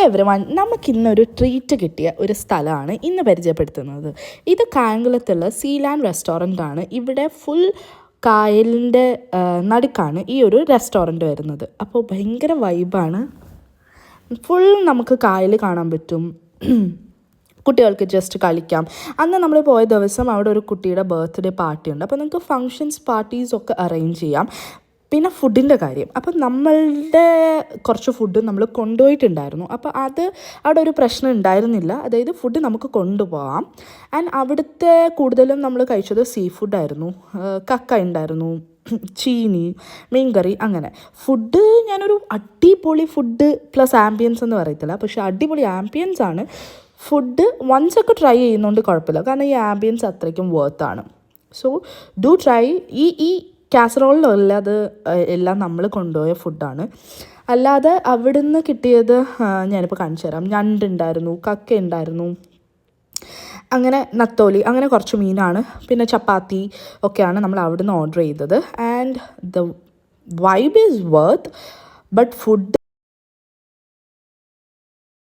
Everyone, നമുക്കിന്നൊരു treat കിട്ടിയ ഒരു സ്ഥലമാണ് ഇന്ന് പരിചയപ്പെടുത്തുന്നത്. ഇത് കായംകുളത്തുള്ള സീലാൻഡ് റെസ്റ്റോറൻ്റ് ആണ്. ഇവിടെ ഫുൾ കായലിൻ്റെ നടുക്കാണ് ഈ ഒരു റെസ്റ്റോറൻറ്റ് വരുന്നത്. അപ്പോൾ ഭയങ്കര വൈബാണ്. ഫുൾ നമുക്ക് കായൽ കാണാൻ പറ്റും. കുട്ടികൾക്ക് ജസ്റ്റ് കളിക്കാം. അന്ന് നമ്മൾ പോയ ദിവസം അവിടെ ഒരു കുട്ടിയുടെ ബർത്ത്ഡേ പാർട്ടി ഉണ്ട്. അപ്പോൾ നിങ്ങൾക്ക് ഫങ്ഷൻസ് പാർട്ടീസൊക്കെ അറേഞ്ച് ചെയ്യാം. പിന്നെ ഫുഡിൻ്റെ കാര്യം, അപ്പം നമ്മളുടെ കുറച്ച് ഫുഡ് നമ്മൾ കൊണ്ടുപോയിട്ടുണ്ടായിരുന്നു. അപ്പോൾ അത് അവിടെ ഒരു പ്രശ്നം ഉണ്ടായിരുന്നില്ല. അതായത് ഫുഡ് നമുക്ക് കൊണ്ടുപോകാം. ആൻഡ് അവിടുത്തെ കൂടുതലും നമ്മൾ കഴിച്ചത് സീ ഫുഡായിരുന്നു. കക്ക ഉണ്ടായിരുന്നു, ചീനി, മീൻകറി, അങ്ങനെ ഫുഡ്. ഞാനൊരു അടിപൊളി ഫുഡ് പ്ലസ് ആംബിയൻസ് എന്ന് പറയത്തില്ല, പക്ഷേ അടിപൊളി ആംബിയൻസ് ആണ്. ഫുഡ് വൺസൊക്കെ ട്രൈ ചെയ്യുന്നതുകൊണ്ട് കുഴപ്പമില്ല, കാരണം ഈ ആംബിയൻസ് അത്രയ്ക്കും വർത്താണ്. So do try. ഈ കാസറോളിലുള്ളത് എല്ലാം നമ്മൾ കൊണ്ടുപോയ ഫുഡാണ്. അല്ലാതെ അവിടുന്ന് കിട്ടിയത് ഞാനിപ്പോൾ കാണിച്ചു തരാം. ഞണ്ടുണ്ടായിരുന്നു, കക്ക ഉണ്ടായിരുന്നു, അങ്ങനെ നത്തോലി, അങ്ങനെ കുറച്ച് മീനാണ്. പിന്നെ ചപ്പാത്തി ഒക്കെയാണ് നമ്മൾ അവിടുന്ന് ഓർഡർ ചെയ്തത്. And the vibe is worth, but food